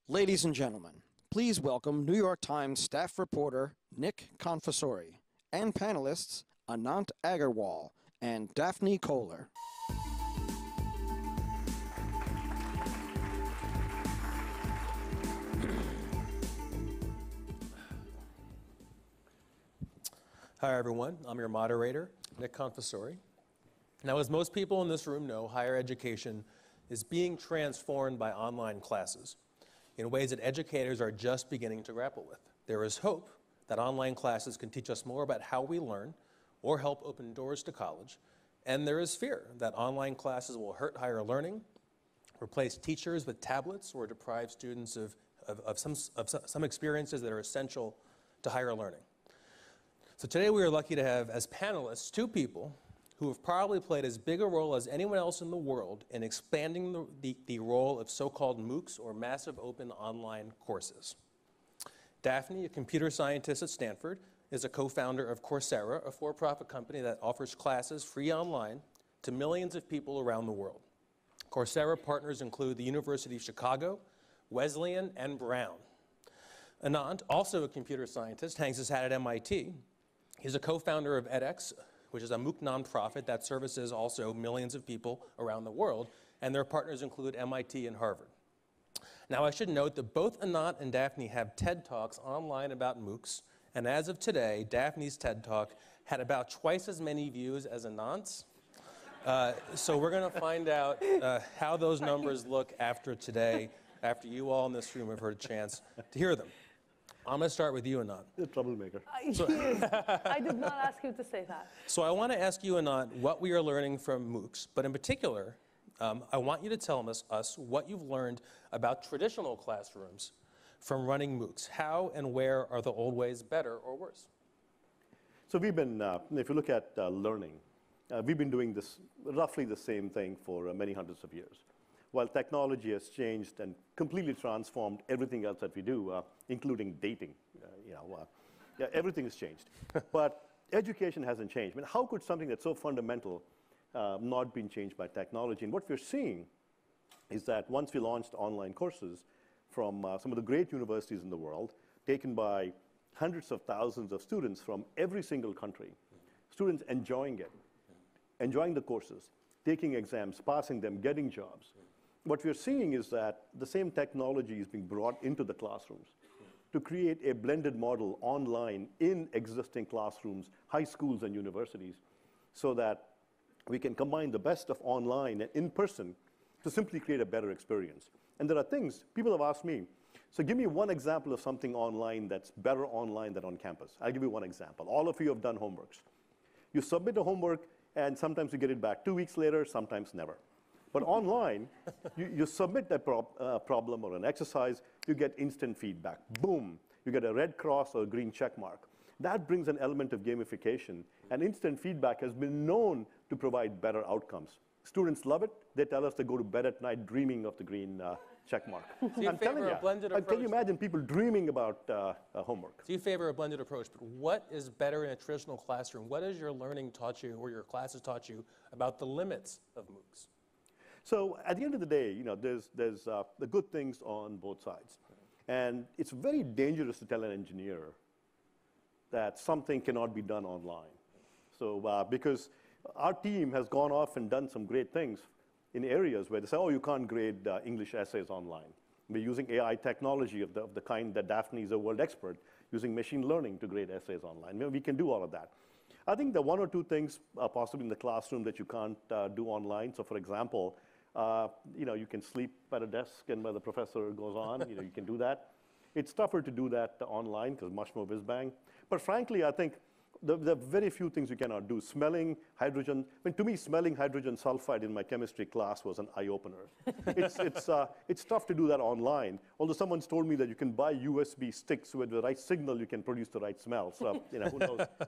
Ladies and gentlemen, please welcome New York Times staff reporter Nick Confessore and panelists Anant Agarwal and Daphne Koler. Hi everyone, I'm your moderator, Nick Confessore. Now, as most people in this room know, higher education is being transformed by online classes in ways that educators are just beginning to grapple with. There is hope that online classes can teach us more about how we learn or help open doors to college. And there is fear that online classes will hurt higher learning, replace teachers with tablets, or deprive students of some experiences that are essential to higher learning. So today we are lucky to have as panelists two people who have probably played as big a role as anyone else in the world in expanding the role of so-called MOOCs, or massive open online courses. Daphne, a computer scientist at Stanford, is a co-founder of Coursera, a for-profit company that offers classes free online to millions of people around the world. Coursera partners include the University of Chicago, Wesleyan, and Brown. Anant, also a computer scientist, hangs his hat at MIT. He's a co-founder of edX, which is a MOOC nonprofit that services also millions of people around the world, and their partners include MIT and Harvard. Now, I should note that both Anant and Daphne have TED Talks online about MOOCs, and as of today, Daphne's TED Talk had about twice as many views as Anant's. So we're going to find out how those numbers look after today, after you all in this room have heard a chance to hear them. I'm going to start with you, Anant. You're a troublemaker. I did not ask you to say that. So I want to ask you, Anant, what we are learning from MOOCs, but in particular, I want you to tell us what you've learned about traditional classrooms from running MOOCs. How and where are the old ways better or worse? So we've been, if you look at learning, we've been doing this roughly the same thing for many hundreds of years. While technology has changed and completely transformed everything else that we do, including dating, everything has changed. But education hasn't changed. I mean, how could something that's so fundamental not be changed by technology? And what we're seeing is that once we launched online courses from some of the great universities in the world, taken by hundreds of thousands of students from every single country, students enjoying it, enjoying the courses, taking exams, passing them, getting jobs. What we're seeing is that the same technology is being brought into the classrooms to create a blended model online in existing classrooms, high schools and universities, so that we can combine the best of online and in-person to simply create a better experience. And there are things, people have asked me, so give me one example of something online that's better online than on campus. I'll give you one example. All of you have done homeworks. You submit a homework, and sometimes you get it back 2 weeks later, sometimes never. But online, you submit that problem or an exercise, you get instant feedback. Boom, you get a red cross or a green check mark. That brings an element of gamification, and instant feedback has been known to provide better outcomes. Students love it. They tell us they go to bed at night dreaming of the green check mark. So you favor a blended approach? Can you imagine people dreaming about homework? So you favor a blended approach, but what is better in a traditional classroom? What has your learning taught you, or your classes taught you, about the limits of MOOCs? So at the end of the day, there's the good things on both sides. And it's very dangerous to tell an engineer that something cannot be done online. So because our team has gone off and done some great things in areas where they say, oh, you can't grade English essays online. We're using AI technology of the kind that Daphne is a world expert, using machine learning to grade essays online. We can do all of that. I think the one or two things possibly in the classroom that you can't do online. So for example, you can sleep at a desk and while the professor goes on, you can do that. It's tougher to do that online because much more whiz-bang. But frankly, I think there are very few things you cannot do. Smelling hydrogen, to me, smelling hydrogen sulfide in my chemistry class was an eye-opener. It's tough to do that online, although someone's told me that you can buy USB sticks with the right signal, you can produce the right smell. So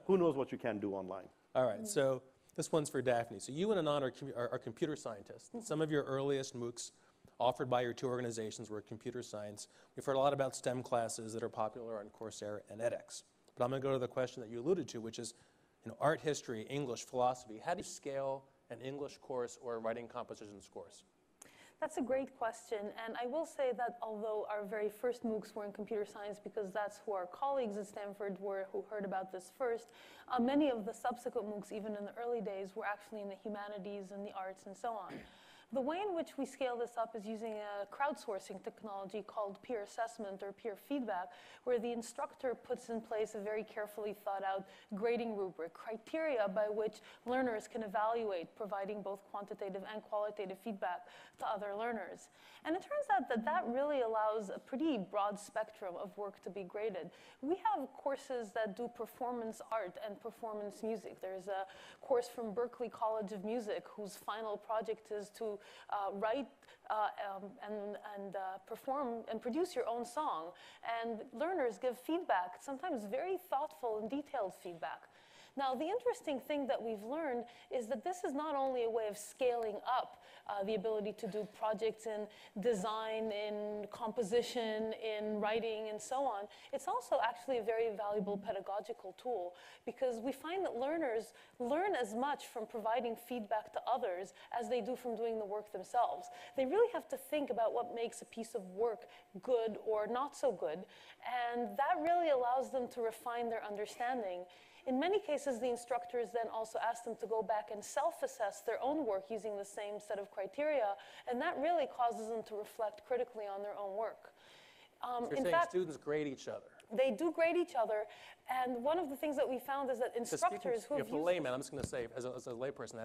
who knows what you can do online. All right, so this one's for Daphne. So you and Anant are computer scientists. Some of your earliest MOOCs offered by your two organizations were computer science. We've heard a lot about STEM classes that are popular on Coursera and edX. But I'm going to go to the question that you alluded to, which is art history, English, philosophy. How do you scale an English course or a writing compositions course? That's a great question, and I will say that although our very first MOOCs were in computer science because that's who our colleagues at Stanford were who heard about this first, many of the subsequent MOOCs, even in the early days, were actually in the humanities and the arts and so on. The way in which we scale this up is using a crowdsourcing technology called peer assessment or peer feedback, where the instructor puts in place a very carefully thought out grading rubric, criteria by which learners can evaluate, providing both quantitative and qualitative feedback to other learners. And it turns out that that really allows a pretty broad spectrum of work to be graded. We have courses that do performance art and performance music. There's a course from Berklee College of Music whose final project is to write and perform and produce your own song. And learners give feedback, sometimes very thoughtful and detailed feedback. Now, the interesting thing that we've learned is that this is not only a way of scaling up the ability to do projects in design, in composition, in writing, and so on. It's also actually a very valuable pedagogical tool because we find that learners learn as much from providing feedback to others as they do from doing the work themselves. They really have to think about what makes a piece of work good or not so good, and that really allows them to refine their understanding. In many cases, the instructors then also ask them to go back and self-assess their own work using the same set of criteria, and that really causes them to reflect critically on their own work. So you're saying students grade each other? They do grade each other, and one of the things that we found is that instructors who have used... For the layman, I'm just going to say, as a layperson,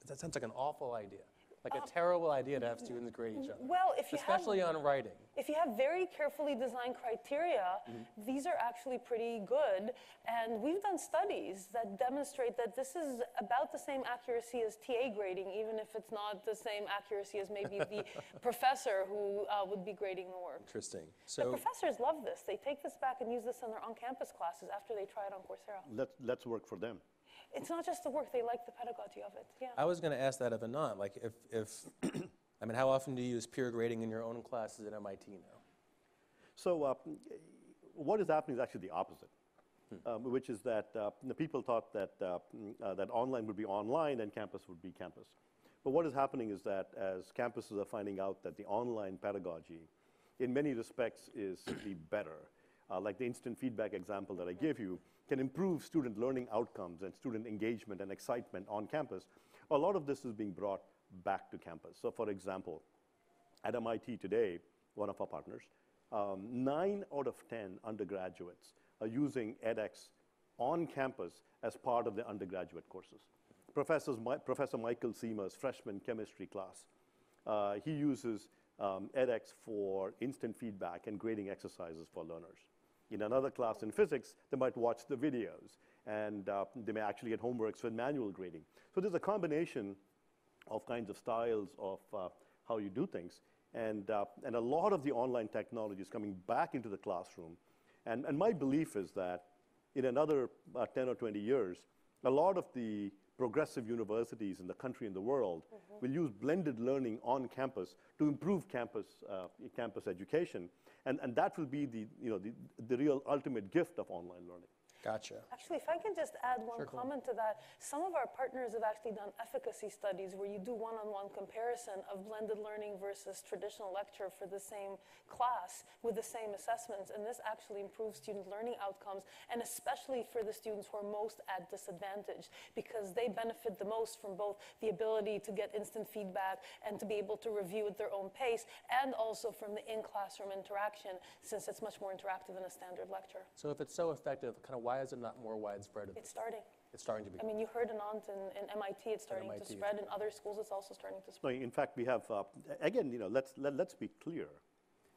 that sounds like an awful idea. Like a terrible idea to have students grade each other. Well, especially on writing. If you have very carefully designed criteria, these are actually pretty good. And we've done studies that demonstrate that this is about the same accuracy as TA grading, even if it's not the same accuracy as maybe the professor who would be grading the work. Interesting. So the professors love this. They take this back and use this in their on-campus classes after they try it on Coursera. Let's work for them. It's not just the work, they like the pedagogy of it, yeah. I was going to ask that of Anant, like if I mean, how often do you use peer grading in your own classes at MIT now? So what is happening is actually the opposite, which is that the people thought that, that online would be online and campus would be campus. But what is happening is that as campuses are finding out that the online pedagogy, in many respects, is simply better, like the instant feedback example that I gave you, can improve student learning outcomes and student engagement and excitement on campus. A lot of this is being brought back to campus. So for example, at MIT today, one of our partners, 9 out of 10 undergraduates are using edX on campus as part of their undergraduate courses. Professor Michael Seamer's freshman chemistry class, he uses edX for instant feedback and grading exercises for learners. In another class in physics, they might watch the videos, and they may actually get homeworks for manual grading. So there's a combination of kinds of styles of how you do things, and a lot of the online technology is coming back into the classroom. And my belief is that in another 10 or 20 years, a lot of the progressive universities in the country and the world will use blended learning on campus to improve campus education. And that will be the real ultimate gift of online learning. Gotcha. Actually, if I can just add one comment to that, some of our partners have actually done efficacy studies where you do one-on-one comparison of blended learning versus traditional lecture for the same class with the same assessments, and this actually improves student learning outcomes, and especially for the students who are most at disadvantage, because they benefit the most from both the ability to get instant feedback and to be able to review at their own pace, and also from the in-classroom interaction, since it's much more interactive than a standard lecture. So if it's so effective, kind of why is it not more widespread? It's starting. It's starting to be. I mean, you heard Anant in MIT, it's starting to spread. In other schools, it's also starting to spread. No, in fact, we have, again, let's be clear.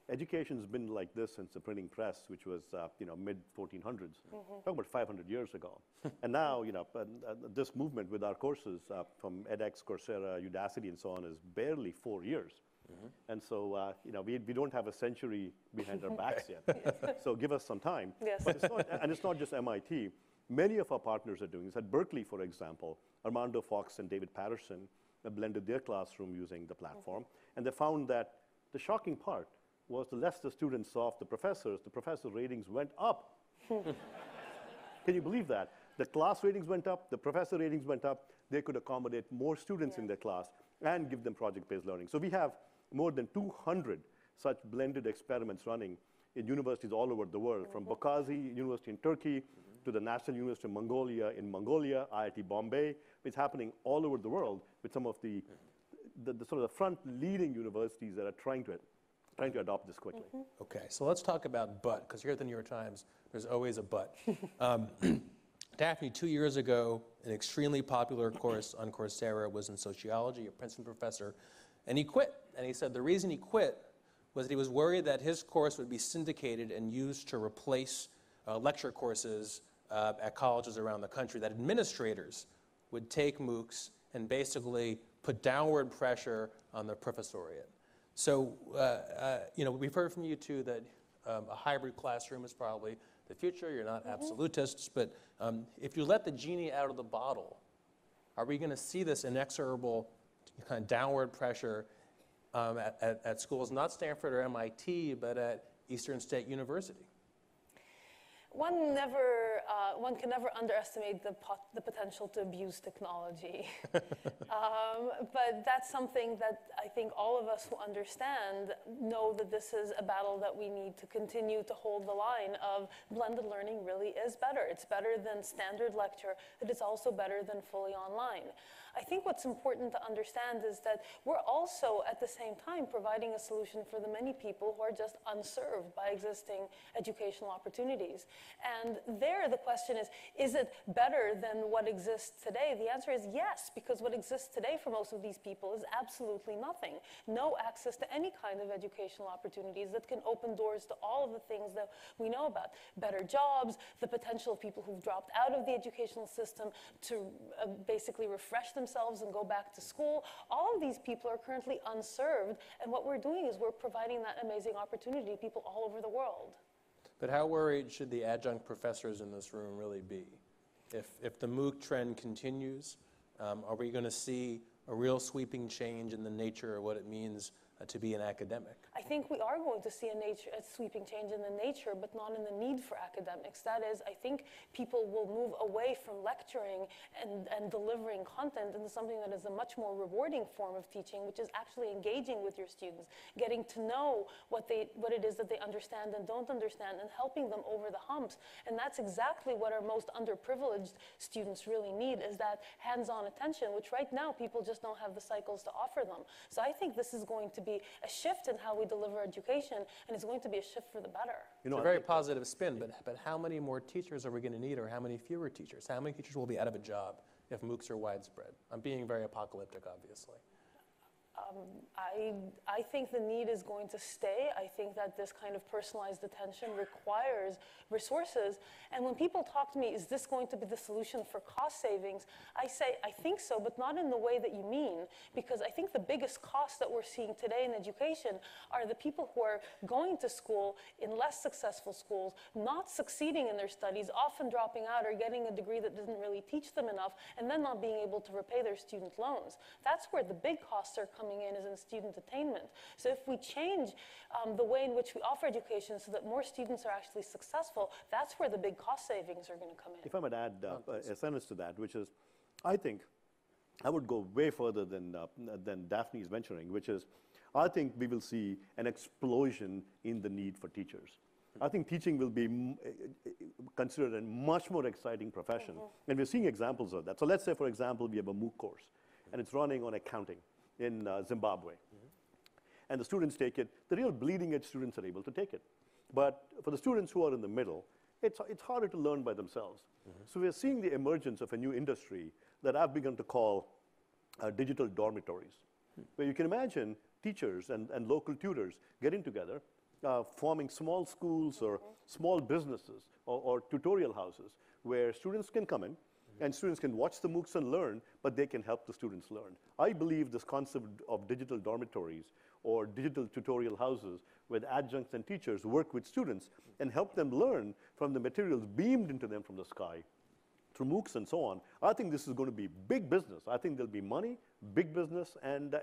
Education's been like this since the printing press, which was, mid-1400s, talking about 500 years ago. And now, this movement with our courses from edX, Coursera, Udacity, and so on is barely 4 years. And so, we don't have a century behind our backs yet. So give us some time. Yes. But it's not just MIT. Many of our partners are doing this. At Berkeley, for example, Armando Fox and David Patterson blended their classroom using the platform. And they found that the shocking part was the less the students saw of the professor ratings went up. Can you believe that? The class ratings went up, the professor ratings went up. They could accommodate more students in their class and give them project-based learning. So we have more than 200 such blended experiments running in universities all over the world, from Boğaziçi University in Turkey to the National University of Mongolia in Mongolia, IIT Bombay. It's happening all over the world with some of the sort of the front leading universities that are trying to adopt this quickly. Okay, so let's talk about but, because here at the New York Times, there's always a but. Daphne, 2 years ago, an extremely popular course on Coursera was in sociology, a Princeton professor, and he quit. And he said the reason he quit was that he was worried that his course would be syndicated and used to replace lecture courses at colleges around the country, that administrators would take MOOCs and basically put downward pressure on the professoriate. So, we've heard from you too that a hybrid classroom is probably the future. You're not absolutists, but if you let the genie out of the bottle, are we going to see this inexorable kind of downward pressure at schools, not Stanford or MIT, but at Eastern State University? One can never underestimate the potential to abuse technology. But that's something that I think all of us who understand know that this is a battle that we need to continue to hold the line of blended learning really is better. It's better than standard lecture, but it's also better than fully online. I think what's important to understand is that we're also at the same time providing a solution for the many people who are just unserved by existing educational opportunities. And there the question is it better than what exists today? The answer is yes, because what exists today for most of these people is absolutely nothing. No access to any kind of educational opportunities that can open doors to all of the things that we know about. Better jobs, the potential of people who've dropped out of the educational system to basically refresh themselves and go back to school. All of these people are currently unserved, and what we're doing is we're providing that amazing opportunity to people all over the world. But how worried should the adjunct professors in this room really be? If the MOOC trend continues, are we going to see a real sweeping change in the nature of what it means to be an academic? I think we are going to see a sweeping change in the nature, but not in the need for academics. That is, I think people will move away from lecturing and delivering content into something that is a much more rewarding form of teaching, which is actually engaging with your students, getting to know what it is that they understand and don't understand, and helping them over the humps. And that's exactly what our most underprivileged students really need, is that hands-on attention, which right now people just don't have the cycles to offer them. So I think this is going to be a shift in how we deliver education, and it's going to be a shift for the better. It's a very positive spin, but how many more teachers are we going to need, or how many fewer teachers? How many teachers will be out of a job if MOOCs are widespread? I'm being very apocalyptic, obviously. I think the need is going to stay. I think that this kind of personalized attention requires resources. And when people talk to me, is this going to be the solution for cost savings? I say, I think so, but not in the way that you mean, because I think the biggest cost that we're seeing today in education are the people who are going to school in less successful schools, not succeeding in their studies, often dropping out or getting a degree that doesn't really teach them enough, and then not being able to repay their student loans. That's where the big costs are coming in, is in student attainment. So if we change the way in which we offer education so that more students are actually successful, that's where the big cost savings are going to come in. If I might add a sentence to that, which is, I think I would go way further than Daphne is mentioning, which is, I think we will see an explosion in the need for teachers. I think teaching will be considered a much more exciting profession, and we're seeing examples of that. So let's say, for example, we have a MOOC course, and it's running on accounting in Zimbabwe. And the students take it. The real bleeding edge students are able to take it. But for the students who are in the middle, it's harder to learn by themselves. So we're seeing the emergence of a new industry that I've begun to call digital dormitories, where you can imagine teachers and local tutors getting together, forming small schools or small businesses or tutorial houses where students can come in, and students can watch the MOOCs and learn, but they can help the students learn. I believe this concept of digital dormitories or digital tutorial houses where the adjuncts and teachers work with students and help them learn from the materials beamed into them from the sky through MOOCs and so on. I think this is going to be big business. I think there'll be money, big business, and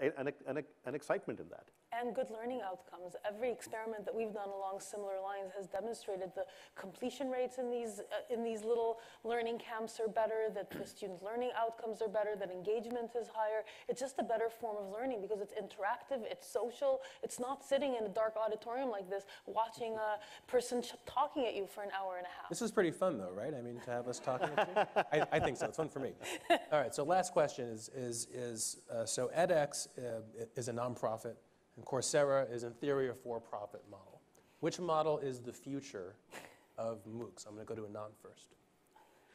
excitement in that. and good learning outcomes. Every experiment that we've done along similar lines has demonstrated the completion rates in these little learning camps are better, that the student learning outcomes are better, that engagement is higher. It's just a better form of learning because it's interactive, it's social, it's not sitting in a dark auditorium like this watching a person talking at you for an hour and a half. This is pretty fun though, right? I mean, to have us talking at you? I think so, it's fun for me. All right, so last question so edX is a nonprofit, and Coursera is in theory a for-profit model. Which model is the future of MOOCs? I'm going to go to Anant first.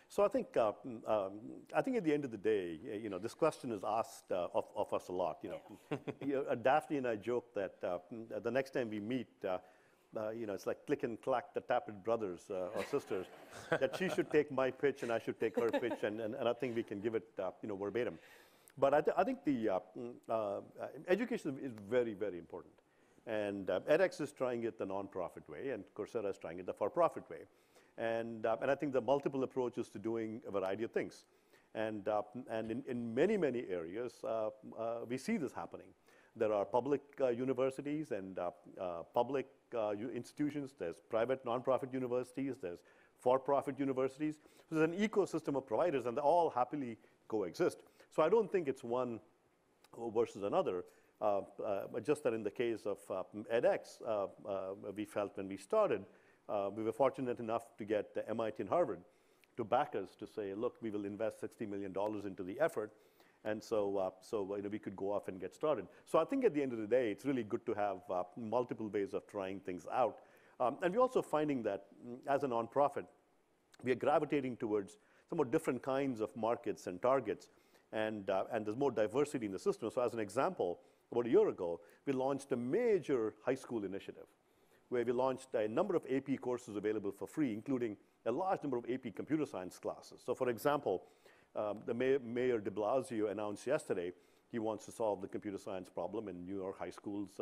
So I think at the end of the day, this question is asked of us a lot. Daphne and I joke that the next time we meet, it's like click and clack the Tappet brothers or sisters, that she should take my pitch and I should take her pitch, and I think we can give it verbatim. But I think the education is very, very important. And edX is trying it the nonprofit way, and Coursera is trying it the for-profit way. And I think there are multiple approaches to doing a variety of things. And in many, many areas, we see this happening. There are public universities and public institutions. There's private nonprofit universities. There's for-profit universities. So there's an ecosystem of providers, and they all happily coexist. So I don't think it's one versus another. But just that in the case of edX, we felt when we started, we were fortunate enough to get MIT and Harvard to back us to say, look, we will invest $60 million into the effort. And so we could go off and get started. So I think at the end of the day, it's really good to have multiple ways of trying things out. And we're also finding that as a nonprofit, we are gravitating towards somewhat different kinds of markets and targets. And there's more diversity in the system. So as an example, about a year ago, we launched a major high school initiative where we launched a number of AP courses available for free, including a large number of AP computer science classes. So for example, the Mayor de Blasio announced yesterday he wants to solve the computer science problem in New York high schools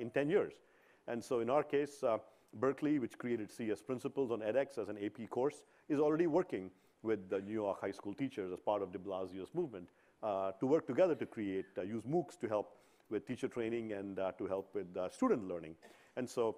in 10 years. And so in our case, Berkeley, which created CS Principles on edX as an AP course, is already working with the New York high school teachers as part of de Blasio's movement to work together to use MOOCs to help with teacher training and to help with student learning. And so,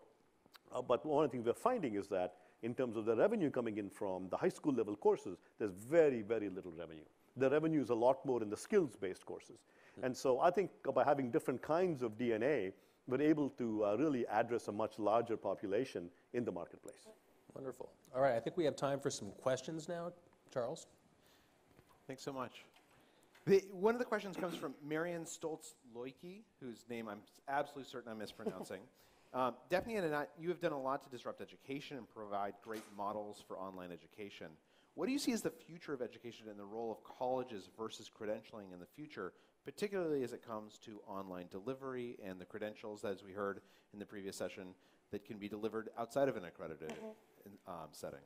but one of the things we're finding is that in terms of the revenue coming in from the high school level courses, there's very, very little revenue. The revenue is a lot more in the skills-based courses. And so I think by having different kinds of DNA, we're able to really address a much larger population in the marketplace. Wonderful. All right, I think we have time for some questions now. Charles? Thanks so much. One of the questions comes from Marian Stoltz-Loiki, whose name I'm absolutely certain I'm mispronouncing. Daphne and Anant, you have done a lot to disrupt education and provide great models for online education. What do you see as the future of education and the role of colleges versus credentialing in the future, particularly as it comes to online delivery and the credentials, as we heard in the previous session, that can be delivered outside of an accredited setting?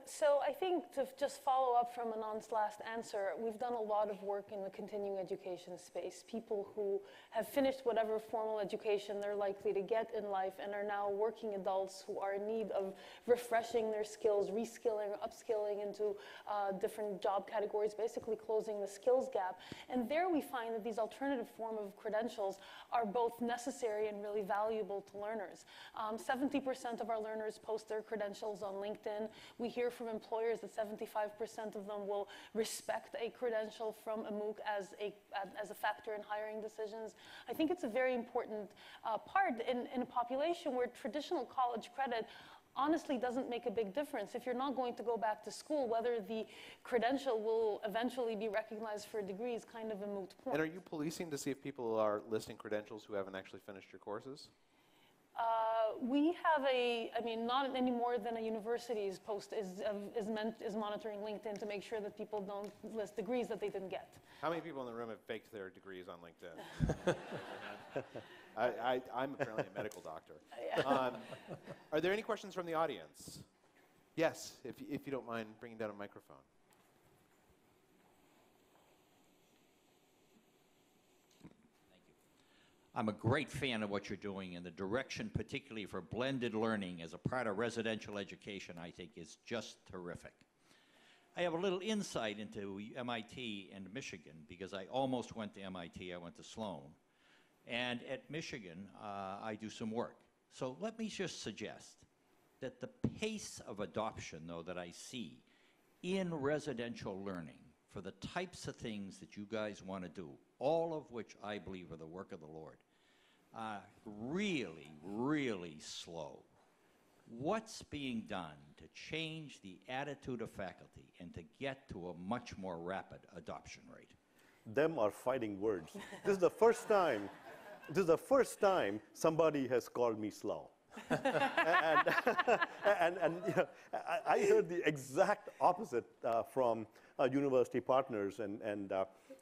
So I think to just follow up from Anant's last answer, we've done a lot of work in the continuing education space. People who have finished whatever formal education they're likely to get in life and are now working adults who are in need of refreshing their skills, reskilling or upskilling into different job categories, basically closing the skills gap. And there we find that these alternative form of credentials are both necessary and really valuable to learners. 70% of our learners post their credentials on LinkedIn. We hear from employers that 75% of them will respect a credential from a MOOC as a factor in hiring decisions. I think it's a very important part in a population where traditional college credit honestly doesn't make a big difference. If you're not going to go back to school, whether the credential will eventually be recognized for a degree is kind of a moot point. And are you policing to see if people are listing credentials who haven't actually finished your courses? We have not any more than a university's post is monitoring LinkedIn to make sure that people don't list degrees that they didn't get. How many people in the room have faked their degrees on LinkedIn? I'm apparently a medical doctor. Are there any questions from the audience? Yes, if you don't mind bringing down a microphone. I'm a great fan of what you're doing, and the direction, particularly for blended learning as a part of residential education, I think is just terrific. I have a little insight into MIT and Michigan because I almost went to MIT. I went to Sloan. And at Michigan, I do some work. So let me just suggest that the pace of adoption, though, that I see in residential learning for the types of things that you guys want to do, all of which I believe are the work of the Lord, really, really slow. What's being done to change the attitude of faculty and to get to a much more rapid adoption rate? Them are fighting words. This is the first time. This is the first time somebody has called me slow. and you know, I heard the exact opposite from university partners, and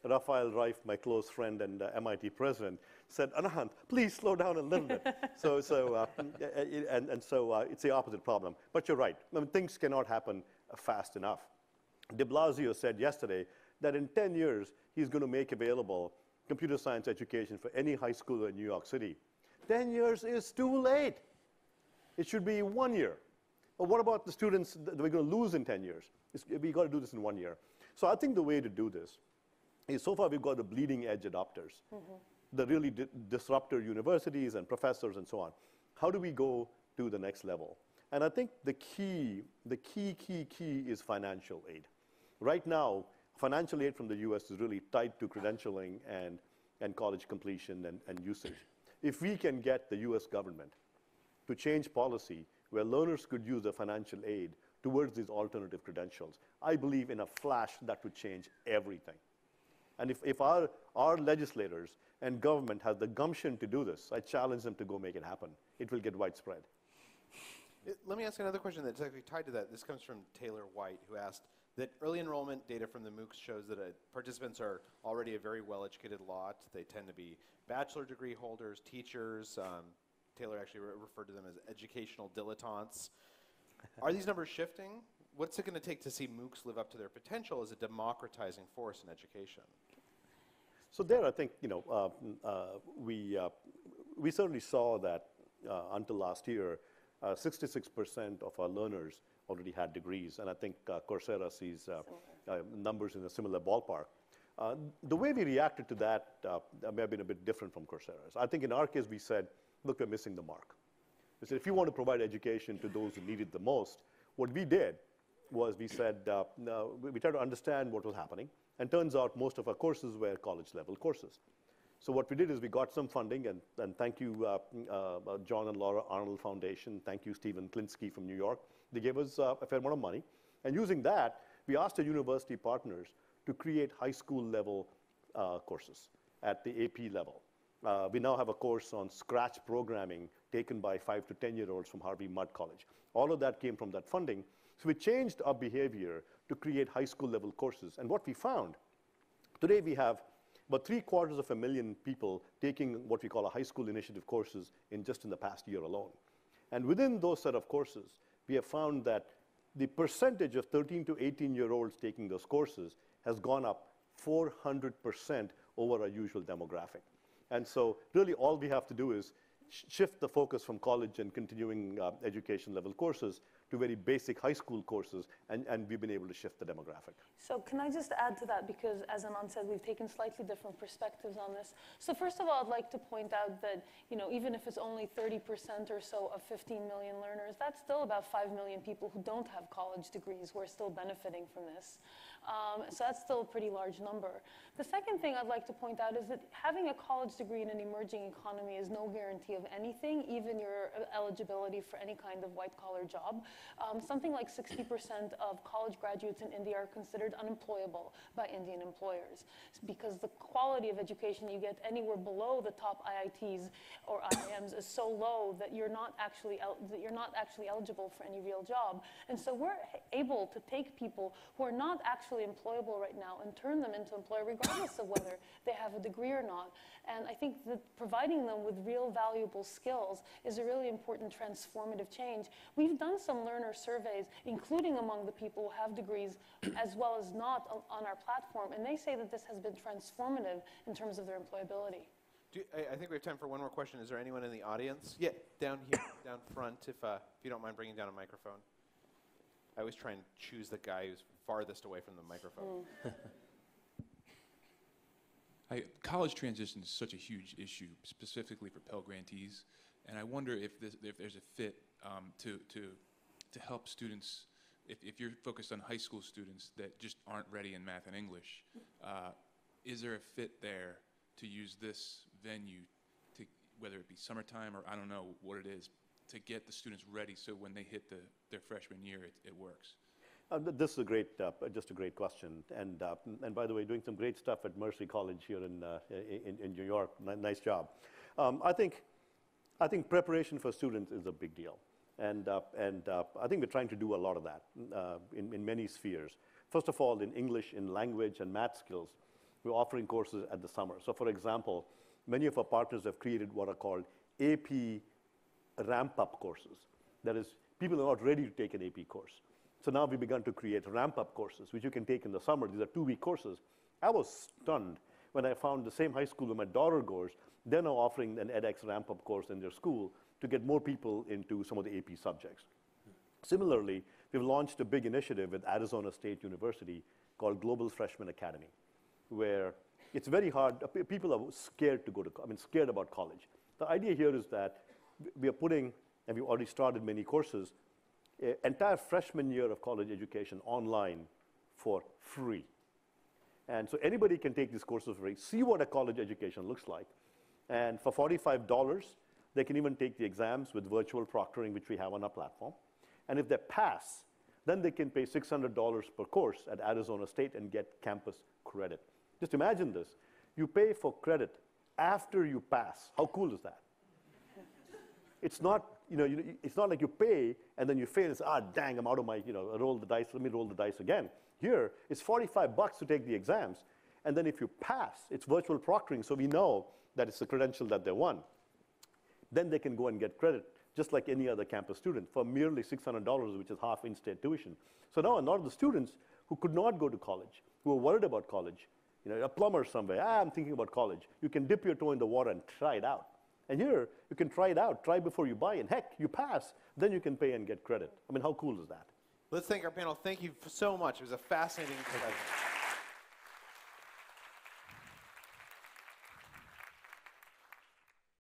Raphael Reif, my close friend and MIT president, said, Anant, please slow down a little bit. So it's the opposite problem. But you're right. I mean, things cannot happen fast enough. De Blasio said yesterday that in 10 years, he's going to make available computer science education for any high school in New York City. 10 years is too late. It should be 1 year. But what about the students that we're going to lose in 10 years? We've got to do this in 1 year. So I think the way to do this is, so far we've got the bleeding edge adopters, the really disruptor universities and professors and so on. How do we go to the next level? And I think the key is financial aid. Right now, financial aid from the US is really tied to credentialing and college completion and usage. If we can get the US government to change policy where learners could use the financial aid towards these alternative credentials, I believe in a flash that would change everything. And if our legislators and government has the gumption to do this, I challenge them to go make it happen. It will get widespread. Let me ask another question that's actually tied to that. This comes from Taylor White, who asked that early enrollment data from the MOOCs shows that participants are already a very well-educated lot. They tend to be bachelor degree holders, teachers. Taylor actually referred to them as educational dilettantes. Are these numbers shifting? What's it going to take to see MOOCs live up to their potential as a democratizing force in education? So there, I think, you know, we certainly saw that until last year, 66% of our learners already had degrees, and I think Coursera sees numbers in a similar ballpark. The way we reacted to that may have been a bit different from Coursera's. I think in our case, we said, look, we're missing the mark. We said, if you want to provide education to those who need it the most, what we did was we said, we tried to understand what was happening, and turns out most of our courses were college-level courses. So what we did is we got some funding, and thank you, John and Laura Arnold Foundation, thank you, Stephen Klinsky from New York. They gave us a fair amount of money, and using that, we asked our university partners to create high school-level courses at the AP level. We now have a course on Scratch programming taken by 5 to 10-year-olds from Harvey Mudd College. All of that came from that funding. So we changed our behavior to create high school-level courses. And what we found, today we have about 750,000 people taking what we call a high school initiative courses in the past year alone. And within those set of courses, we have found that the percentage of 13 to 18-year-olds taking those courses has gone up 400% over our usual demographic. And so really all we have to do is shift the focus from college and continuing education level courses to very basic high school courses, and we've been able to shift the demographic. So can I just add to that, because as Anant said, we've taken slightly different perspectives on this. So first of all, I'd like to point out that, you know, even if it's only 30% or so of 15 million learners, that's still about 5 million people who don't have college degrees who are still benefiting from this. So that's still a pretty large number. The second thing I'd like to point out is that having a college degree in an emerging economy is no guarantee of anything, even your eligibility for any kind of white-collar job. Something like 60% of college graduates in India are considered unemployable by Indian employers, because the quality of education you get anywhere below the top IITs or IIMs is so low that you're not actually eligible for any real job. And so we're able to take people who are not actually employable right now and turn them into employer regardless of whether they have a degree or not. And I think that providing them with real valuable skills is a really important transformative change. We've done some learner surveys, including among the people who have degrees as well as not on our platform, and they say that this has been transformative in terms of their employability. I think we have time for one more question. Is there anyone in the audience? Yeah, down here, down front, if you don't mind bringing down a microphone. I always try and choose the guy who's farthest away from the microphone. College transition is such a huge issue, specifically for Pell grantees, and I wonder if there's a fit to help students. If you're focused on high school students that just aren't ready in math and English, is there a fit there to use this venue, to whether it be summertime or I don't know what it is, to get the students ready so when they hit their freshman year, it works? This is a great, just a great question. And by the way, doing some great stuff at Mercy College here in New York. Nice job. I think preparation for students is a big deal. And I think we're trying to do a lot of that in many spheres. First of all, in English, in language and math skills, we're offering courses at the summer. So for example, many of our partners have created what are called AP ramp-up courses. That is, people are not ready to take an AP course. So now we've begun to create ramp-up courses, which you can take in the summer. These are 2-week courses. I was stunned when I found the same high school where my daughter goes, they're now offering an edX ramp-up course in their school to get more people into some of the AP subjects. Similarly, we've launched a big initiative with Arizona State University called Global Freshman Academy, where it's very hard. People are scared to go to, scared about college. The idea here is that we are putting, and we've already started many courses, an entire freshman year of college education online for free. And so anybody can take these courses for free, see what a college education looks like. And for $45, they can even take the exams with virtual proctoring, which we have on our platform. And if they pass, then they can pay $600 per course at Arizona State and get campus credit. Just imagine this. You pay for credit after you pass. How cool is that? It's not, it's not like you pay and then you fail and say, dang, I'm out of my, roll the dice, let me roll the dice again. Here, it's $45 to take the exams. And then if you pass, it's virtual proctoring, so we know that it's a credential that they won. Then they can go and get credit, just like any other campus student, for merely $600, which is half in-state tuition. So now a lot of the students who could not go to college, who are worried about college, a plumber somewhere, I'm thinking about college. You can dip your toe in the water and try it out. And here, you can try it out, try before you buy, and heck, you pass, then you can pay and get credit. How cool is that? Let's thank our panel. Thank you so much. It was a fascinating discussion.